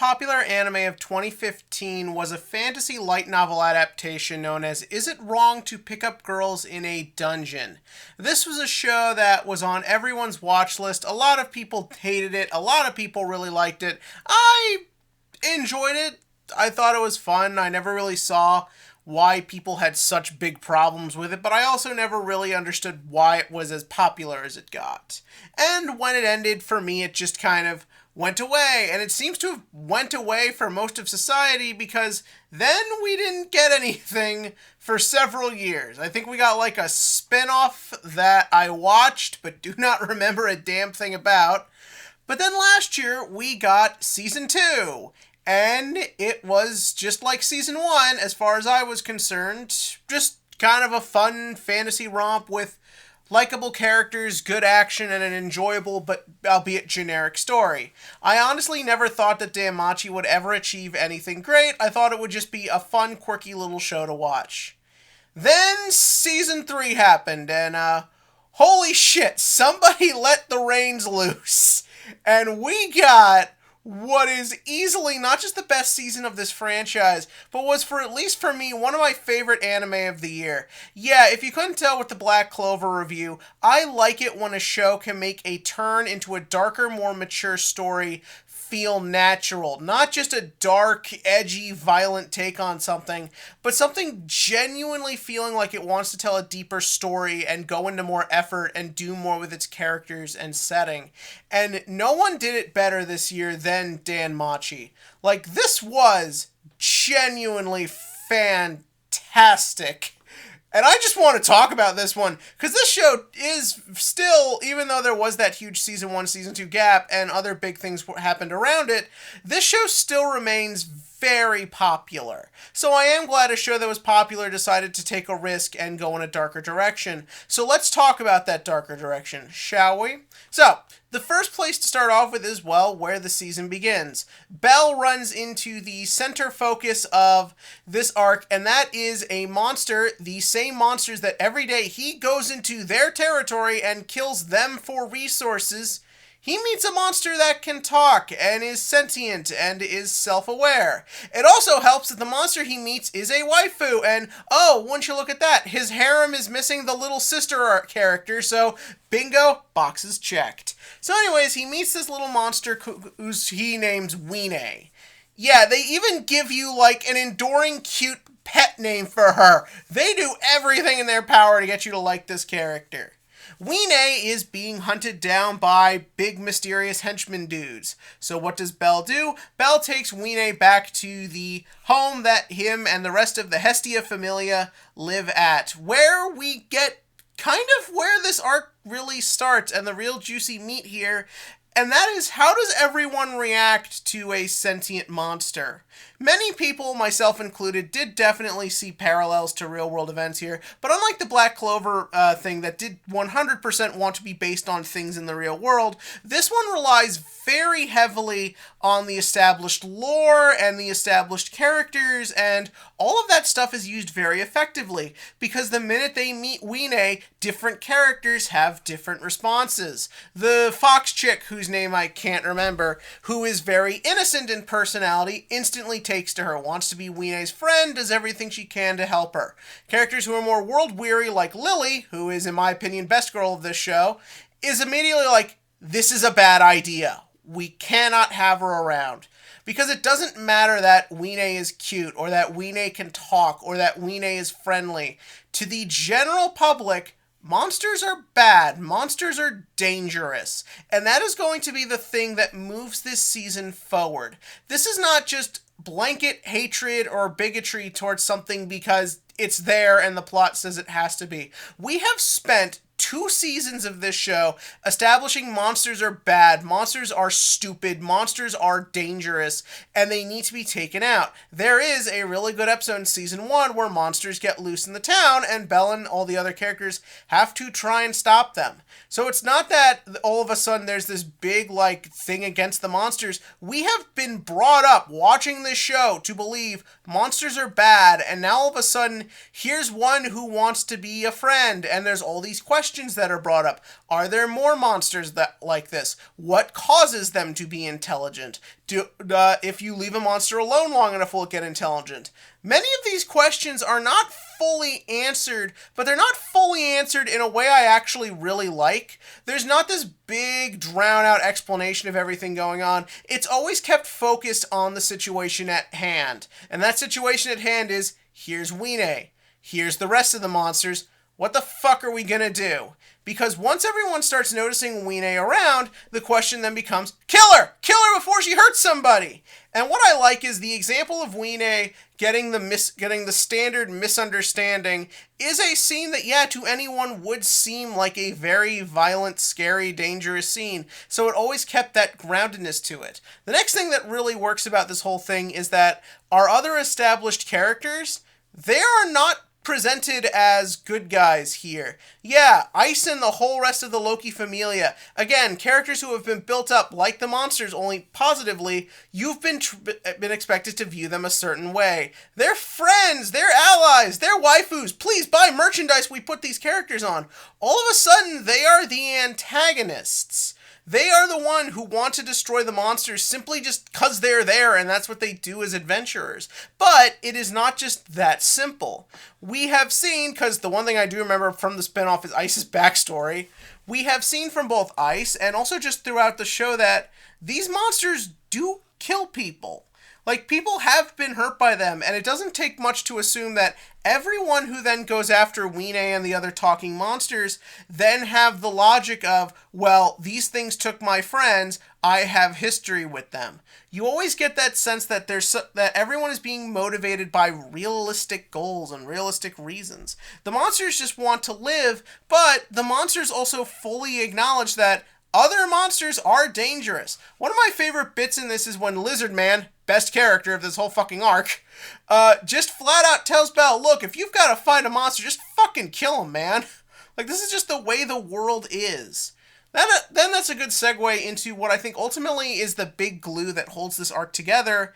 popular anime of 2015 was a fantasy light novel adaptation known as Is It Wrong to Pick Up Girls in a Dungeon? This was a show that was on everyone's watch list. A lot of people hated it. A lot of people really liked it. I enjoyed it. I thought it was fun. I never really saw why people had such big problems with it, but I also never really understood why it was as popular as it got. And when it ended, for me, it just kind of went away, and it seems to have went away for most of society because then we didn't get anything for several years. I think we got like a spin-off that I watched but do not remember a damn thing about. But then last year we got season 2, and it was just like season 1 as far as I was concerned. Just kind of a fun fantasy romp with likable characters, good action, and an enjoyable but albeit generic story. I honestly never thought that Danmachi would ever achieve anything great. I thought it would just be a fun, quirky little show to watch. Then season 3 happened, and holy shit, somebody let the reins loose. And we got what is easily not just the best season of this franchise, but was, for at least for me, one of my favorite anime of the year. Yeah, if you couldn't tell with the Black Clover review, I like it when a show can make a turn into a darker, more mature story feel natural. Not just a dark, edgy, violent take on something, but something genuinely feeling like it wants to tell a deeper story and go into more effort and do more with its characters and setting. And no one did it better this year than Danmachi. Like, this was genuinely fantastic. And I just want to talk about this one, because this show is still, even though there was that huge season 1, season 2 gap, and other big things happened around it, this show still remains very popular. So I am glad a show that was popular decided to take a risk and go in a darker direction. So let's talk about that darker direction, shall we? So, the first place to start off with is, well, where the season begins. Bell runs into the center focus of this arc, and that is a monster, the same monsters that every day he goes into their territory and kills them for resources. He meets a monster that can talk and is sentient and is self-aware. It also helps that the monster he meets is a waifu, and oh, wouldn't you look at that, his harem is missing the little sister art character, so bingo, boxes checked. So anyways, he meets this little monster who's he names Weene. Yeah, they even give you like an enduring, cute pet name for her. They do everything in their power to get you to like this character. Weene is being hunted down by big mysterious henchman dudes. So what does Bell do? Bell takes Weene back to the home that him and the rest of the Hestia Familia live at, where we get kind of where this arc really starts and the real juicy meat here. And that is, how does everyone react to a sentient monster? Many people, myself included, did definitely see parallels to real-world events here, but unlike the Black Clover thing that did 100% want to be based on things in the real world, this one relies very heavily on the established lore and the established characters, and all of that stuff is used very effectively, because the minute they meet Weene, different characters have different responses. The fox chick, whose name I can't remember, who is very innocent in personality, instantly takes to her, wants to be Weene's friend, does everything she can to help her. Characters who are more world-weary, like Lily, who is, in my opinion, best girl of this show, is immediately like, this is a bad idea. We cannot have her around. Because it doesn't matter that Weene is cute, or that Weene can talk, or that Weene is friendly. To the general public, monsters are bad. Monsters are dangerous. And that is going to be the thing that moves this season forward. This is not just blanket hatred or bigotry towards something because it's there and the plot says it has to be. We have spent 2 seasons of this show establishing monsters are bad, monsters are stupid, monsters are dangerous, and they need to be taken out. There is a really good episode in season 1 where monsters get loose in the town and Belle and all the other characters have to try and stop them. So it's not that all of a sudden there's this big like thing against the monsters. We have been brought up watching this show to believe monsters are bad, and now all of a sudden here's one who wants to be a friend, and there's all these questions questions that are brought up. Are there more monsters that like this? What causes them to be intelligent? If you leave a monster alone long enough, will it get intelligent? Many of these questions are not fully answered, but they're not fully answered in a way I actually really like. There's not this big, drawn-out explanation of everything going on. It's always kept focused on the situation at hand. And that situation at hand is, here's Weene. Here's the rest of the monsters. What the fuck are we gonna do? Because once everyone starts noticing Weene around, the question then becomes, kill her! Kill her before she hurts somebody! And what I like is the example of Weene getting the standard misunderstanding is a scene that, yeah, to anyone would seem like a very violent, scary, dangerous scene. So it always kept that groundedness to it. The next thing that really works about this whole thing is that our other established characters, they are not presented as good guys here. Yeah, Ice and the whole rest of the Loki familia. Again, characters who have been built up like the monsters, only positively. You've been expected to view them a certain way. They're friends, they're allies, they're waifus. Please buy merchandise we put these characters on. All of a sudden, they are the antagonists. They are the one who want to destroy the monsters simply just because they're there and that's what they do as adventurers. But it is not just that simple. We have seen, because the one thing I do remember from the spinoff is Ice's backstory, we have seen from both Ice and also just throughout the show that these monsters do kill people. Like, people have been hurt by them, and it doesn't take much to assume that everyone who then goes after Weene and the other talking monsters then have the logic of, well, these things took my friends, I have history with them. You always get that sense that that everyone is being motivated by realistic goals and realistic reasons. The monsters just want to live, but the monsters also fully acknowledge that other monsters are dangerous. One of my favorite bits in this is when Lizard Man, best character of this whole fucking arc, just flat out tells Belle, look, if you've got to fight a monster, just fucking kill him, man. Like, this is just the way the world is. Then that's a good segue into what I think ultimately is the big glue that holds this arc together,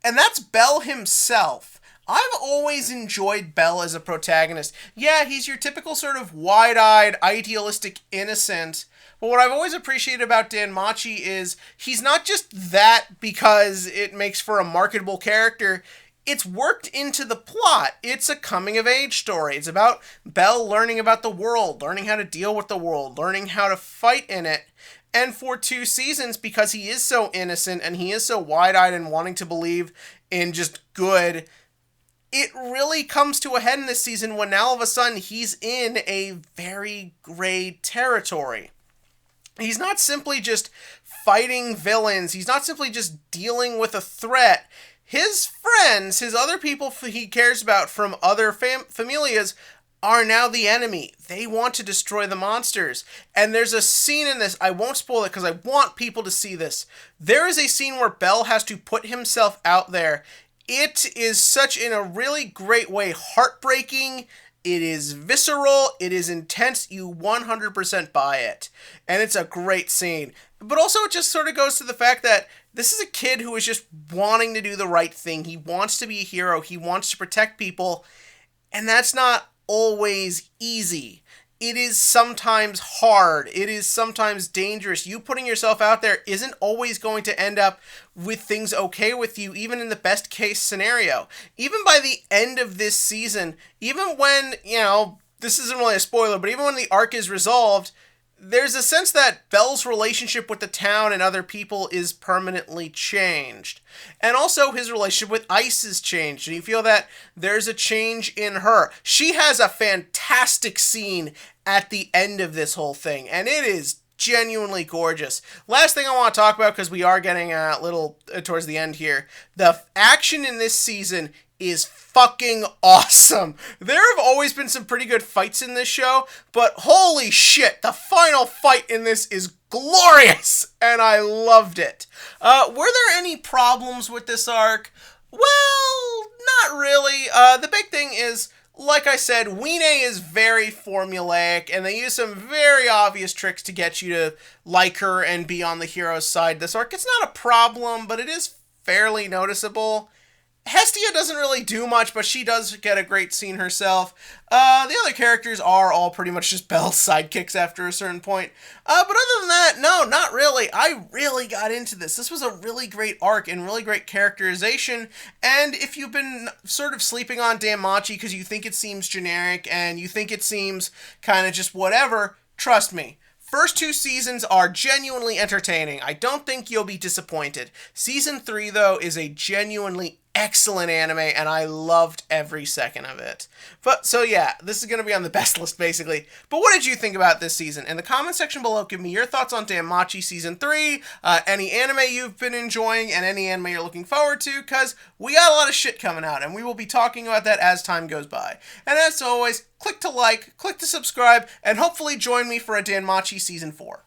and that's Belle himself. I've always enjoyed Belle as a protagonist. Yeah, he's your typical sort of wide-eyed, idealistic innocent. But what I've always appreciated about Danmachi is he's not just that because it makes for a marketable character. It's worked into the plot. It's a coming-of-age story. It's about Belle learning about the world, learning how to deal with the world, learning how to fight in it. And for 2 seasons, because he is so innocent and he is so wide-eyed and wanting to believe in just good, it really comes to a head in this season when now all of a sudden he's in a very gray territory. He's not simply just fighting villains. He's not simply just dealing with a threat. His friends, his other people he cares about from other familias are now the enemy. They want to destroy the monsters. And there's a scene in this, I won't spoil it because I want people to see this. There is a scene where Belle has to put himself out there. It is such, in a really great way, heartbreaking. It is visceral, it is intense, you 100% buy it. And it's a great scene. But also it just sort of goes to the fact that this is a kid who is just wanting to do the right thing. He wants to be a hero, he wants to protect people, and that's not always easy. It is sometimes hard. It is sometimes dangerous. You putting yourself out there isn't always going to end up with things okay with you, even in the best case scenario. Even by the end of this season, even when, this isn't really a spoiler, but even when the arc is resolved, there's a sense that Belle's relationship with the town and other people is permanently changed. And also his relationship with Ice is changed. And you feel that there's a change in her. She has a fantastic scene at the end of this whole thing. And it is genuinely gorgeous. Last thing I want to talk about, because we are getting a little towards the end here. The action in this season is fucking awesome. There have always been some pretty good fights in this show, but holy shit, the final fight in this is glorious, and I loved it. Were there any problems with this arc? Well, not really. The big thing is, like I said, Weene is very formulaic, and they use some very obvious tricks to get you to like her and be on the hero's side this arc. It's not a problem, but it is fairly noticeable. Hestia doesn't really do much, but she does get a great scene herself. The other characters are all pretty much just Belle's sidekicks after a certain point. But other than that, no, not really. I really got into this. This was a really great arc and really great characterization. And if you've been sort of sleeping on Danmachi because you think it seems generic and you think it seems kind of just whatever, trust me. First 2 seasons are genuinely entertaining. I don't think you'll be disappointed. Season 3, though, is a genuinely excellent anime, and I loved every second of it. But, so yeah, this is going to be on the best list, basically. But what did you think about this season? In the comment section below, give me your thoughts on Danmachi Season 3, any anime you've been enjoying, and any anime you're looking forward to, because we got a lot of shit coming out, and we will be talking about that as time goes by. And as always, click to like, click to subscribe, and hopefully join me for a Danmachi Season 4.